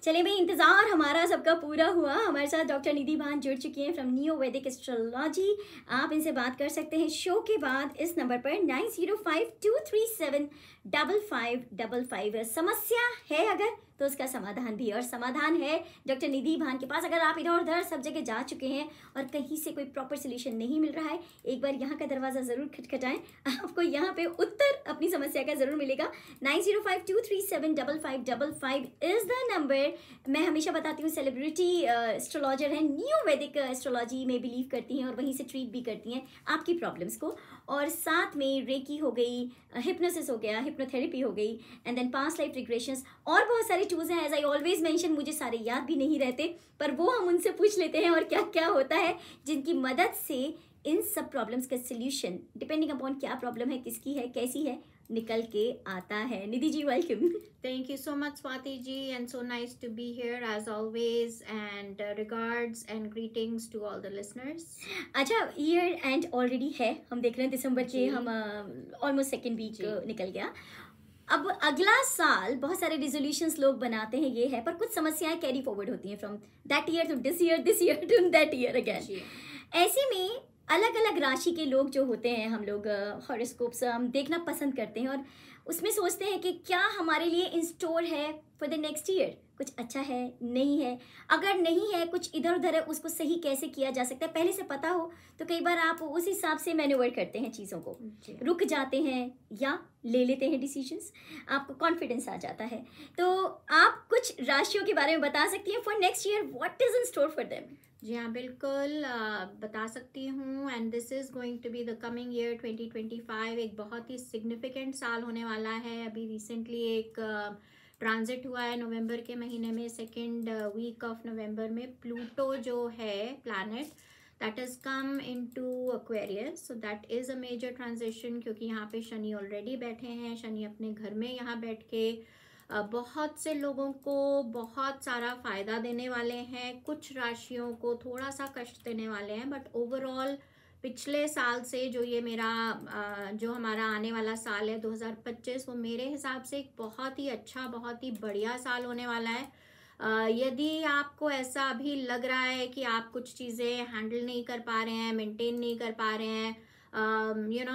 चले भाई, इंतज़ार हमारा सबका पूरा हुआ। हमारे साथ डॉक्टर निधि भान जुड़ चुकी हैं फ्रॉम न्यू वैदिक एस्ट्रोलॉजी। आप इनसे बात कर सकते हैं शो के बाद इस नंबर पर 9052375555। समस्या है अगर तो उसका समाधान भी, और समाधान है डॉक्टर निधि भान के पास। अगर आप इधर उधर सब जगह जा चुके हैं और कहीं से कोई प्रॉपर सोल्यूशन नहीं मिल रहा है, एक बार यहाँ का दरवाज़ा ज़रूर खटखटाएं, आपको यहाँ पे उत्तर अपनी समस्या का ज़रूर मिलेगा। 9052375555 इज़ द नंबर। मैं हमेशा बताती हूँ सेलिब्रिटी एस्ट्रोलॉजर हैं, न्यू वैदिक एस्ट्रोलॉजी में बिलीव करती हैं और वहीं से ट्रीट भी करती हैं आपकी प्रॉब्लम्स को। और साथ में रेकी हो गई, हिप्नोसिस हो गया, हिप्नोथेरेपी हो गई, and then past life regressions, और बहुत सारे टूल्स हैं। एज आई ऑलवेज मेंशन, मुझे सारे याद भी नहीं रहते, पर वो हम उनसे पूछ लेते हैं और क्या क्या होता है, जिनकी मदद से इन सब प्रॉब्लम्स का सोल्यूशन डिपेंडिंग अपॉन क्या प्रॉब्लम है, किसकी है, कैसी है, निकल के आता है। Nidhi ji, welcome. Thank you so much, Swati ji, and so nice to be here as always. And regards and greetings to all the listeners. अच्छा, ईयर एंड ऑलरेडी है, हम देख रहे हैं दिसंबर के, हम ऑलमोस्ट सेकेंड वीक निकल गया। अब अगला साल बहुत सारे रिजोल्यूशंस लोग बनाते हैं, ये है, पर कुछ समस्याएं कैरी फॉरवर्ड होती हैं from that year to this year to that year again. ऐसे में अलग अलग राशि के लोग जो होते हैं, हम लोग हॉरोस्कोप्स हम देखना पसंद करते हैं और उसमें सोचते हैं कि क्या हमारे लिए इन स्टोर है फॉर द नेक्स्ट ईयर, कुछ अच्छा है, नहीं है। अगर नहीं है, कुछ इधर उधर है, उसको सही कैसे किया जा सकता है, पहले से पता हो तो कई बार आप उस हिसाब से मैन्यूवर करते हैं चीज़ों को, रुक जाते हैं या ले लेते हैं डिसीजंस, आपको कॉन्फिडेंस आ जाता है। तो आप कुछ राशियों के बारे में बता सकती हैं for next year, what is in store for them? जी हाँ, बिल्कुल बता सकती हूँ। And this is going to be the coming year 2025। एक बहुत ही सिग्निफिकेंट साल होने वाला है। अभी रिसेंटली एक ट्रांजिट हुआ है नवंबर के महीने में, सेकेंड वीक ऑफ नवंबर में। प्लूटो जो है planet, that is come into Aquarius, so that is a major transition, क्योंकि यहाँ पे शनि ऑलरेडी बैठे हैं। शनि अपने घर में यहाँ बैठ के बहुत से लोगों को बहुत सारा फ़ायदा देने वाले हैं, कुछ राशियों को थोड़ा सा कष्ट देने वाले हैं। बट ओवरऑल पिछले साल से जो ये मेरा जो हमारा आने वाला साल है 2025, वो मेरे हिसाब से एक बहुत ही अच्छा, बहुत ही बढ़िया साल होने वाला है। यदि आपको ऐसा अभी लग रहा है कि आप कुछ चीज़ें हैंडल नहीं कर पा रहे हैं, मेंटेन नहीं कर पा रहे हैं,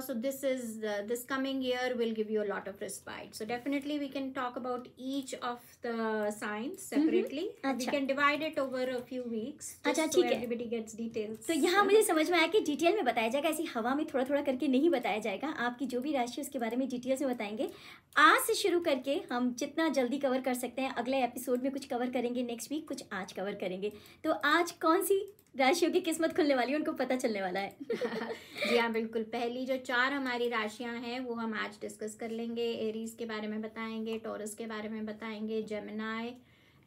so this coming year will give you a lot of respite. So definitely we can talk about each of the signs separately. We can divide it over a few weeks, just so everybody gets details. तो यहाँ मुझे समझ में आया कि detail में बताया जाएगा, ऐसी हवा में थोड़ा थोड़ा करके नहीं बताया जाएगा। आपकी जो भी राशि उसके बारे में डिटेल से बताएंगे। आज से शुरू करके हम जितना जल्दी कवर कर सकते हैं, अगले एपिसोड में कुछ कवर करेंगे, नेक्स्ट वीक कुछ आज कवर करेंगे। तो आज कौन सी राशियों की किस्मत खुलने वाली है, उनको पता चलने वाला है। जी हाँ, बिल्कुल। पहली जो 4 हमारी राशियां हैं वो हम आज डिस्कस कर लेंगे। एरीज के बारे में बताएंगे, टॉरस के बारे में बताएंगे, जेमिनाई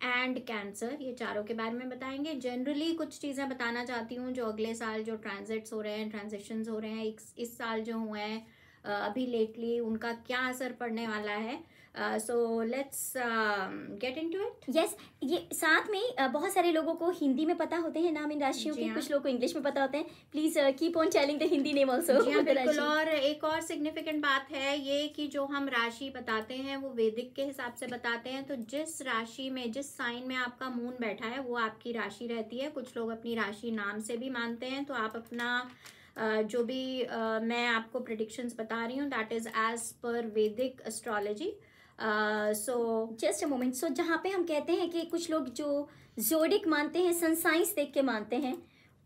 एंड कैंसर, ये चारों के बारे में बताएंगे। जनरली कुछ चीज़ें बताना चाहती हूँ जो अगले साल जो ट्रांजिट्स हो रहे हैं, ट्रांजिशंस हो रहे हैं, इस साल जो हुए हैं अभी लेटली, उनका क्या असर पड़ने वाला है। So let's get into it. Yes, ये साथ में बहुत सारे लोगों को हिंदी में पता होते हैं नाम इन राशियों के, कुछ लोगों को इंग्लिश में पता होते हैं। Please keep on telling the Hindi name also. जी हाँ, बिल्कुल। और एक और सिग्निफिकेंट बात है ये कि जो हम राशि बताते हैं वो वैदिक के हिसाब से बताते हैं। तो जिस राशि में, जिस साइन में आपका मून बैठा है, वो आपकी राशि रहती है। कुछ लोग अपनी राशि नाम से भी मानते हैं। तो आप अपना जो भी मैं आपको प्रेडिक्शंस बता रही हूँ, that is as per Vedic astrology. So just a moment. So जहाँ पे हम कहते हैं कि कुछ लोग जो जोडिक मानते हैं, सन साइंस देख के मानते हैं,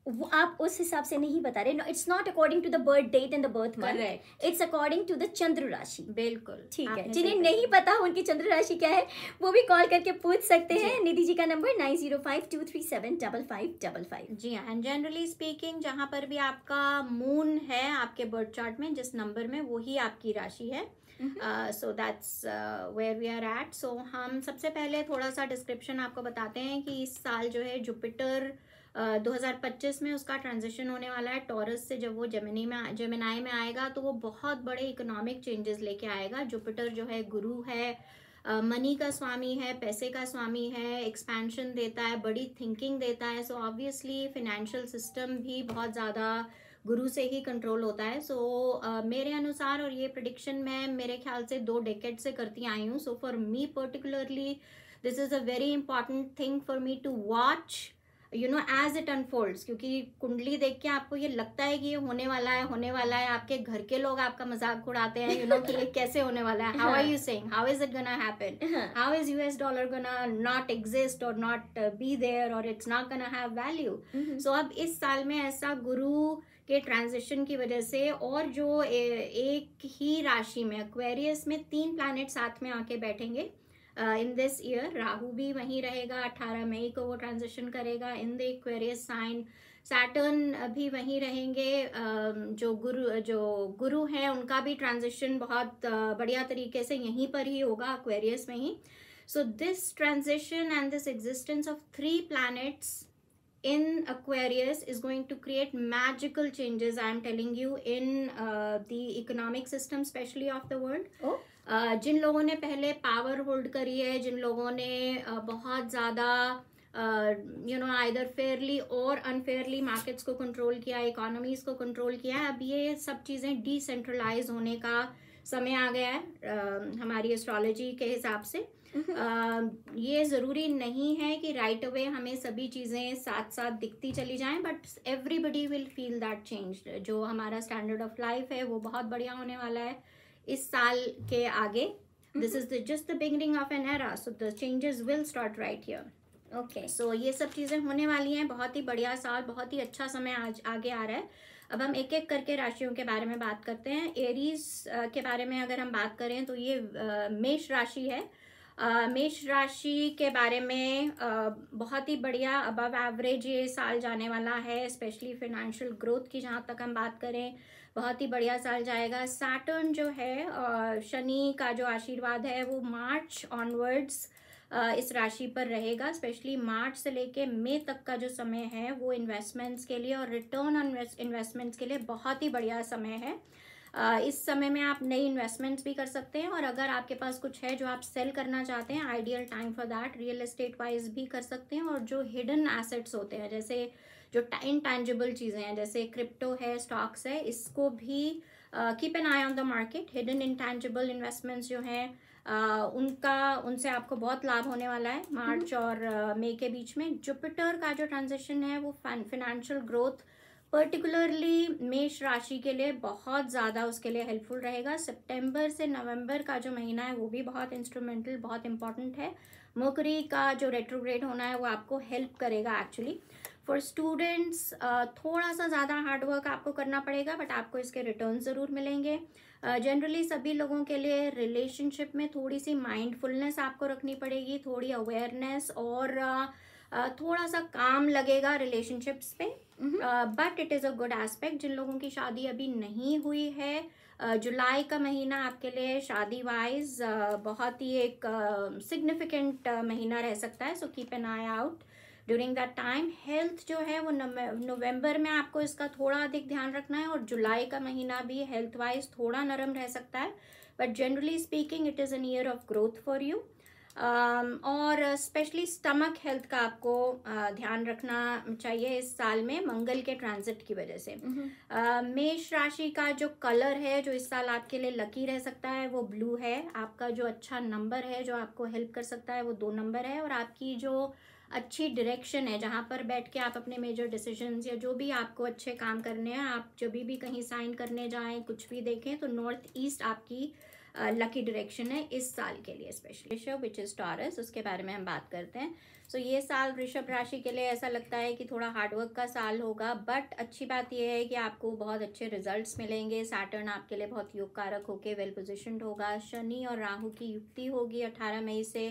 वो आप उस हिसाब से नहीं बता रहे। No, it's not according to the birth date and the birth month, it's according to the chandra rashi. बिल्कुल ठीक है। जिन्हें नहीं पता उनकी चंद्र राशि क्या है, वो भी कॉल करके पूछ सकते हैं। निधि जी का नंबर 9052375555। जी हाँ। एंड जनरली स्पीकिंग, जहाँ पर भी आपका मून है आपके बर्थ चार्ट में, जिस नंबर में, वही आपकी राशि है। So that's where we are at. So हम सबसे पहले थोड़ा सा डिस्क्रिप्शन आपको बताते हैं कि इस साल जो है जुपिटर 2025 में उसका ट्रांजिशन होने वाला है टॉरस से। जब वो जेमिनाई में आएगा तो वो बहुत बड़े इकोनॉमिक चेंजेस लेके आएगा। जुपिटर जो है गुरु है, मनी का स्वामी है, पैसे का स्वामी है, एक्सपेंशन देता है, बड़ी थिंकिंग देता है। सो ऑब्वियसली फिनेंशियल सिस्टम भी बहुत ज़्यादा गुरु से ही कंट्रोल होता है। सो मेरे अनुसार, और ये प्रेडिक्शन मैं मेरे ख्याल से 2 डेकेड से करती आई हूँ। So for me particularly this is a very important thing for me to watch as it unfolds, क्योंकि कुंडली देख के आपको ये लगता है कि ये होने वाला है, होने वाला है, आपके घर के लोग आपका मजाक उड़ाते हैं कि ये कैसे होने वाला है, how are you saying, how is it gonna happen, how is US dollar gonna not exist और नॉट बी देयर और it's not gonna have value. So अब इस साल में ऐसा गुरु के ट्रांजिशन की वजह से, और जो एक ही राशि में एक्वेरियस में 3 प्लैनेट साथ में आके बैठेंगे इन दिस ईयर. राहु भी वहीं रहेगा, 18 मई को वो ट्रांजिशन करेगा in the Aquarius sign. Saturn भी वहीं रहेंगे. जो गुरु हैं उनका भी ट्रांजिशन बहुत बढ़िया तरीके से यहीं पर ही होगा, एक्वेरियस में ही. So this transition and this existence of 3 planets in Aquarius is going to create magical changes, I am telling you, in the economic system especially of the world. Oh. जिन लोगों ने पहले पावर होल्ड करी है, जिन लोगों ने बहुत ज़्यादा either Fairlie और अनफेयरली मार्केट्स को कंट्रोल किया, इकोनॉमीज को कंट्रोल किया है, अब ये सब चीज़ें डिसेंट्रलाइज होने का समय आ गया है हमारी एस्ट्रोलॉजी के हिसाब से. ये ज़रूरी नहीं है कि राइट अवे हमें सभी चीज़ें साथ साथ दिखती चली जाएं, but everybody will feel that change. जो हमारा स्टैंडर्ड ऑफ लाइफ है वो बहुत बढ़िया होने वाला है इस साल के आगे. This is just the beginning of an era, so the changes will start right here. Okay, so ये सब चीज़ें होने वाली हैं. बहुत ही बढ़िया साल, बहुत ही अच्छा समय आज आगे आ रहा है. अब हम एक एक करके राशियों के बारे में बात करते हैं. एरीज के बारे में अगर हम बात करें तो ये मेष राशि है. मेष राशि के बारे में बहुत ही बढ़िया अबव एवरेज ये साल जाने वाला है, स्पेशली फाइनेंशियल ग्रोथ की जहाँ तक हम बात करें बहुत ही बढ़िया साल जाएगा. सैटर्न जो है, शनि का जो आशीर्वाद है वो मार्च ऑनवर्ड्स इस राशि पर रहेगा. स्पेशली मार्च से लेके मई तक का जो समय है वो इन्वेस्टमेंट्स के लिए और रिटर्न ऑन इन्वेस्टमेंट्स के लिए बहुत ही बढ़िया समय है. इस समय में आप नई इन्वेस्टमेंट्स भी कर सकते हैं, और अगर आपके पास कुछ है जो आप सेल करना चाहते हैं, ideal time for that. Real estate wise भी कर सकते हैं, और जो हिडन एसेट्स होते हैं, जैसे जो इनटैंजिबल चीज़ें हैं, जैसे क्रिप्टो है, स्टॉक्स है, इसको भी keep an I on the market. Hidden intangible investments जो हैं उनसे आपको बहुत लाभ होने वाला है मार्च और मई के बीच में. जुपिटर का जो ट्रांजिशन है वो फाइनेंशियल ग्रोथ पर्टिकुलरली मेष राशि के लिए बहुत ज़्यादा उसके लिए हेल्पफुल रहेगा. सितंबर से नवंबर का जो महीना है वो भी बहुत इंस्ट्रूमेंटल, बहुत इंपॉर्टेंट है. मर्करी का जो रेट्रोग्रेड होना है वो आपको हेल्प करेगा एक्चुअली. फॉर स्टूडेंट्स थोड़ा सा ज़्यादा हार्डवर्क आपको करना पड़ेगा, बट आपको इसके रिटर्न ज़रूर मिलेंगे. जनरली सभी लोगों के लिए रिलेशनशिप में थोड़ी सी माइंडफुलनेस आपको रखनी पड़ेगी, थोड़ी अवेयरनेस, और थोड़ा सा काम लगेगा रिलेशनशिप्स पे, but it is a good aspect. जिन लोगों की शादी अभी नहीं हुई है, जुलाई का महीना आपके लिए शादी वाइज बहुत ही एक सिग्निफिकेंट महीना रह सकता है. So keep an I out during that time. Health जो है वो नवंबर में आपको इसका थोड़ा अधिक ध्यान रखना है, और जुलाई का महीना भी हेल्थ वाइज थोड़ा नरम रह सकता है, but generally speaking it is an year of growth for you. और स्पेशली स्टमक हेल्थ का आपको ध्यान रखना चाहिए इस साल में मंगल के ट्रांजिट की वजह से. मेष राशि का जो कलर है जो इस साल आपके लिए लकी रह सकता है वो ब्लू है. आपका जो अच्छा नंबर है जो आपको हेल्प कर सकता है वो 2 नंबर है, और आपकी जो अच्छी डायरेक्शन है जहाँ पर बैठ के आप अपने मेजर डिसीजंस या जो भी आपको अच्छे काम करने हैं, आप जब भी कहीं साइन करने जाएं, कुछ भी देखें, तो नॉर्थ ईस्ट आपकी लकी डायरेक्शन है इस साल के लिए. Specially Rishabh which is taurus, उसके बारे में हम बात करते हैं. सो ये साल वृषभ राशि के लिए ऐसा लगता है कि थोड़ा हार्डवर्क का साल होगा, बट अच्छी बात यह है कि आपको बहुत अच्छे रिजल्ट्स मिलेंगे. सैटर्न आपके लिए बहुत योग कारक होकर वेल पोजिशन्ड होगा. शनि और राहु की युक्ति होगी 18 मई से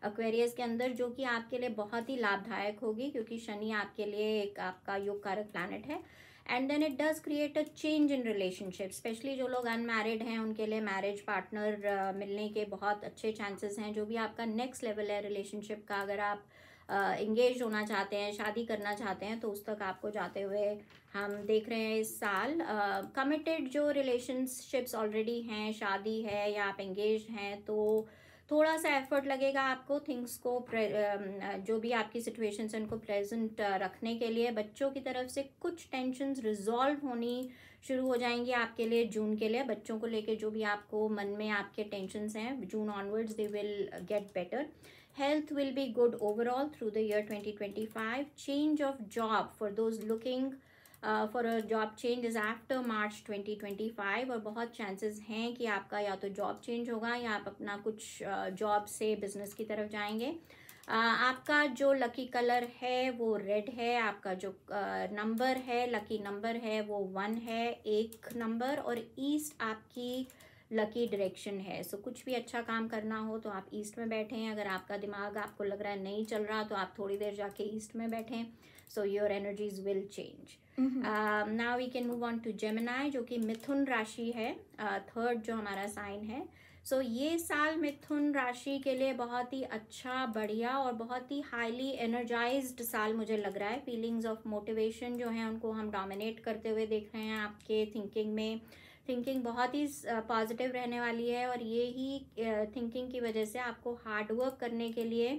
एक्वेरियस के अंदर, जो कि आपके लिए बहुत ही लाभदायक होगी, क्योंकि शनि आपके लिए एक आपका योग कारक प्लैनेट है. And then it does create a change in relationship. Specially जो लोग अनमैरिड हैं उनके लिए मैरिज पार्टनर मिलने के बहुत अच्छे चांसेस हैं. जो भी आपका नेक्स्ट लेवल है रिलेशनशिप का, अगर आप इंगेज होना चाहते हैं, शादी करना चाहते हैं, तो उस तक आपको जाते हुए हम देख रहे हैं इस साल. कमिटेड जो रिलेशनशिप्स ऑलरेडी हैं, शादी है या आप एंगेज हैं, तो थोड़ा सा एफर्ट लगेगा आपको थिंग्स को जो भी आपकी सिचुएशंस हैं उनको प्रेजेंट रखने के लिए. बच्चों की तरफ से कुछ टेंशन्स रिजॉल्व होनी शुरू हो जाएंगी आपके लिए जून के लिए. बच्चों को लेके जो भी आपको मन में आपके टेंशन्स हैं, June onwards they will get better. Health will be good overall through the year 2025. Change of job for those looking for a job change is after March 2025, और बहुत chances हैं कि आपका या तो job change होगा या आप अपना कुछ job से business की तरफ जाएंगे. आपका जो लकी कलर है वो रेड है. आपका जो नंबर है, लकी नंबर है, वो 1 है, 1 नंबर. और ईस्ट आपकी लकी डायरेक्शन है. सो कुछ भी अच्छा काम करना हो तो आप ईस्ट में बैठें. अगर आपका दिमाग आपको लग रहा है नहीं चल रहा तो आप थोड़ी देर जाके ईस्ट में बैठें. So your energies will change. Now we can move on to Gemini, जो कि मिथुन राशि है, थर्ड जो हमारा साइन है. सो ये साल मिथुन राशि के लिए बहुत ही अच्छा, बढ़िया और बहुत ही हाईली एनर्जाइज्ड साल मुझे लग रहा है. फीलिंग्स ऑफ मोटिवेशन जो है उनको हम डोमिनेट करते हुए देख रहे हैं आपके थिंकिंग में. थिंकिंग बहुत ही पॉजिटिव रहने वाली है और ये ही थिंकिंग की वजह से आपको हार्ड वर्क करने के लिए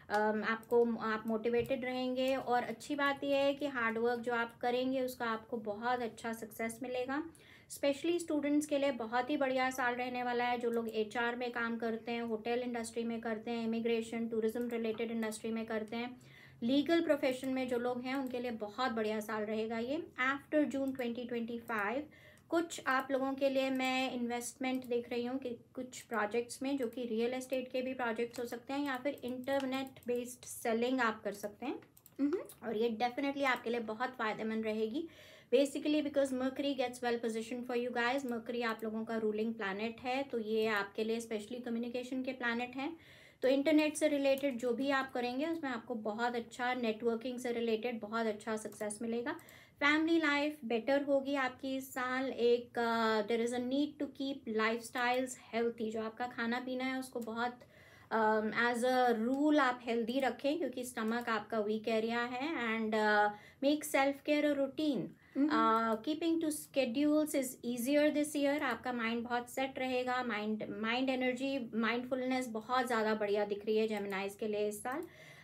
आप मोटिवेटेड रहेंगे. और अच्छी बात यह है कि हार्ड वर्क जो आप करेंगे उसका आपको बहुत अच्छा सक्सेस मिलेगा. स्पेशली स्टूडेंट्स के लिए बहुत ही बढ़िया साल रहने वाला है. जो लोग HR में काम करते हैं, होटल इंडस्ट्री में करते हैं, इमिग्रेशन टूरिज्म रिलेटेड इंडस्ट्री में करते हैं, लीगल प्रोफेशन में जो लोग हैं उनके लिए बहुत बढ़िया साल रहेगा ये. आफ्टर जून 2025 कुछ आप लोगों के लिए मैं इन्वेस्टमेंट देख रही हूँ कि कुछ प्रोजेक्ट्स में, जो कि रियल एस्टेट के भी प्रोजेक्ट्स हो सकते हैं या फिर इंटरनेट बेस्ड सेलिंग आप कर सकते हैं. और ये डेफिनेटली आपके लिए बहुत फायदेमंद रहेगी. Basically because Mercury gets well position for you guys. Mercury आप लोगों का रूलिंग प्लैनेट है, तो ये आपके लिए स्पेशली कम्युनिकेशन के प्लैनेट हैं. तो इंटरनेट से रिलेटेड जो भी आप करेंगे उसमें आपको बहुत अच्छा, नेटवर्किंग से रिलेटेड बहुत अच्छा सक्सेस मिलेगा. फैमिली लाइफ बेटर होगी आपकी इस साल. एक there is a need to keep life styles healthy. जो आपका खाना पीना है उसको बहुत एज अ रूल आप हेल्दी रखें, क्योंकि स्टमक आपका वीक एरिया है. And make self care a routine. Keeping to schedules is easier this year. आपका माइंड बहुत सेट रहेगा. माइंड एनर्जी, माइंडफुलनेस बहुत ज़्यादा बढ़िया दिख रही है जेमिनाइज के लिए इस साल.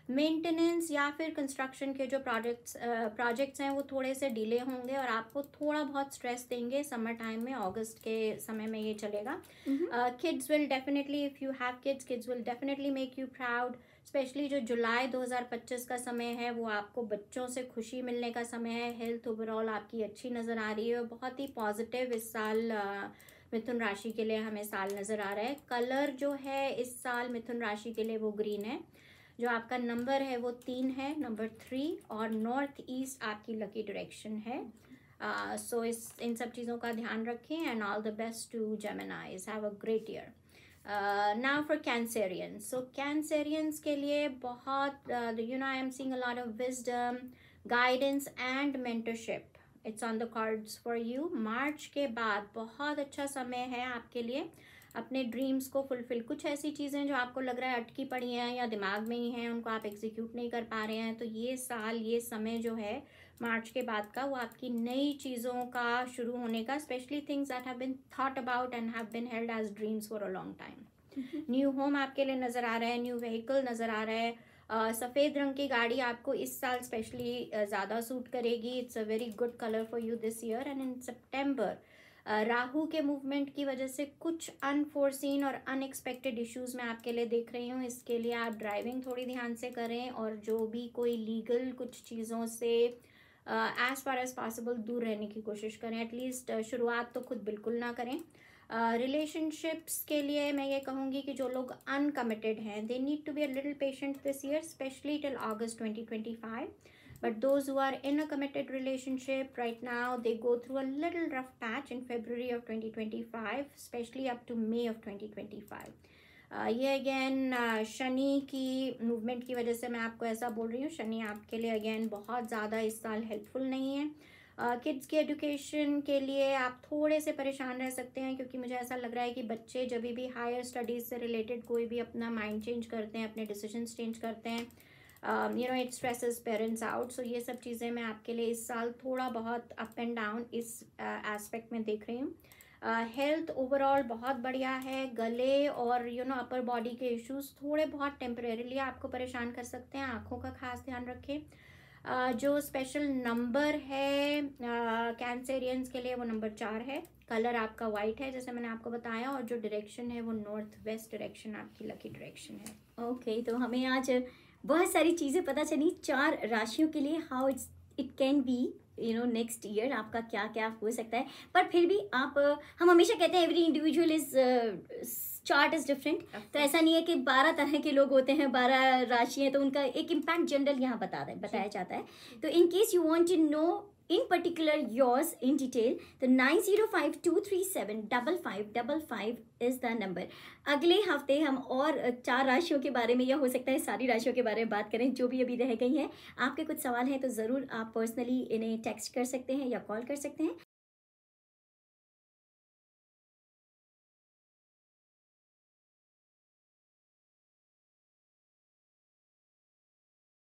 मेंटेनेंस या फिर कंस्ट्रक्शन के जो प्रोजेक्ट्स हैं वो थोड़े से डिले होंगे और आपको थोड़ा बहुत स्ट्रेस देंगे समर टाइम में. अगस्त के समय में ये चलेगा. Kids will definitely, if you have kids will definitely make you proud. Specially जो जुलाई 2025 का समय है वो आपको बच्चों से खुशी मिलने का समय है. हेल्थ ओवरऑल आपकी अच्छी नज़र आ रही है और बहुत ही पॉजिटिव इस साल मिथुन राशि के लिए हमें साल नज़र आ रहा है. कलर जो है इस साल मिथुन राशि के लिए वो ग्रीन है. जो आपका नंबर है वो 3 है, नंबर 3. और नॉर्थ ईस्ट आपकी लकी डायरेक्शन है. सो इन सब चीज़ों का ध्यान रखें. And all the best to Geminis. Have a great year. Now for Cancerians. So Cancerians के लिए बहुत I am seeing a lot of wisdom, guidance and mentorship. It's on the cards for you. मार्च के बाद बहुत अच्छा समय है आपके लिए अपने ड्रीम्स को फुलफिल. कुछ ऐसी चीज़ें जो आपको लग रहा है अटकी पड़ी हैं या दिमाग में ही हैं, उनको आप एग्जीक्यूट नहीं कर पा रहे हैं, तो ये साल, ये समय जो है मार्च के बाद का, वो आपकी नई चीज़ों का शुरू होने का, specially things that have been thought about and have been held as dreams for a long time. New home आपके लिए नज़र आ रहा है, न्यू व्हीकल नज़र आ रहा है. सफ़ेद रंग की गाड़ी आपको इस साल स्पेशली ज़्यादा सूट करेगी. It's a very good colour for you this year. And in सितंबर राहु के मूवमेंट की वजह से कुछ अनफोर्सीन और अनएक्सपेक्टेड इश्यूज मैं आपके लिए देख रही हूँ. इसके लिए आप ड्राइविंग थोड़ी ध्यान से करें और जो भी कोई लीगल कुछ चीज़ों से एज फार एज पॉसिबल दूर रहने की कोशिश करें. एटलीस्ट शुरुआत तो खुद बिल्कुल ना करें. रिलेशनशिप्स के लिए मैं ये कहूँगी कि जो लोग अनकमिटेड हैं, they need to be a little patient this year, specially till August 2025. But those who are in a committed relationship right now, they go through a little rough patch in February of 2025, especially up to May of 2025. ये again Shani की movement की वजह से मैं आपको ऐसा बोल रही हूँ. शनि आपके लिए अगेन बहुत ज़्यादा इस साल हेल्पफुल नहीं है. किड्स की एजुकेशन के लिए आप थोड़े से परेशान रह सकते हैं, क्योंकि मुझे ऐसा लग रहा है कि बच्चे जब भी हायर स्टडीज़ से रिलेटेड कोई भी अपना माइंड चेंज करते हैं, अपने डिसीजंस चेंज करते हैं, इट स्ट्रेसेस पेरेंट्स आउट. सो ये सब चीज़ें मैं आपके लिए इस साल थोड़ा बहुत अप एंड डाउन इस एस्पेक्ट में देख रही हूँ. हेल्थ ओवरऑल बहुत बढ़िया है. गले और अपर बॉडी के इश्यूज थोड़े बहुत टेम्परेरीली आपको परेशान कर सकते हैं. आँखों का खास ध्यान रखें. जो स्पेशल नंबर है कैंसेरियंस के लिए वो नंबर 4 है। कलर आपका वाइट है जैसे मैंने आपको बताया, और जो डायरेक्शन है वो नॉर्थ वेस्ट डायरेक्शन आपकी लकी डायरेक्शन है। ओके, तो हमें आज बहुत सारी चीज़ें पता चली 4 राशियों के लिए, how it can be next year आपका क्या क्या हो सकता है। पर फिर भी हम हमेशा कहते हैं every individual is chart is different, तो ऐसा नहीं है कि 12 तरह के लोग होते हैं, 12 राशि हैं, तो उनका एक इम्पैक्ट जनरल यहाँ बताया जाता है। तो in case you want to know in particular yours in detail, तो 9052375555 is the number। अगले हफ्ते हम और 4 राशियों के बारे में, या हो सकता है सारी राशियों के बारे में बात करें जो भी अभी रह गई हैं। आपके कुछ सवाल हैं तो ज़रूर आप पर्सनली इन्हें टेक्स्ट कर सकते हैं या कॉल कर सकते हैं।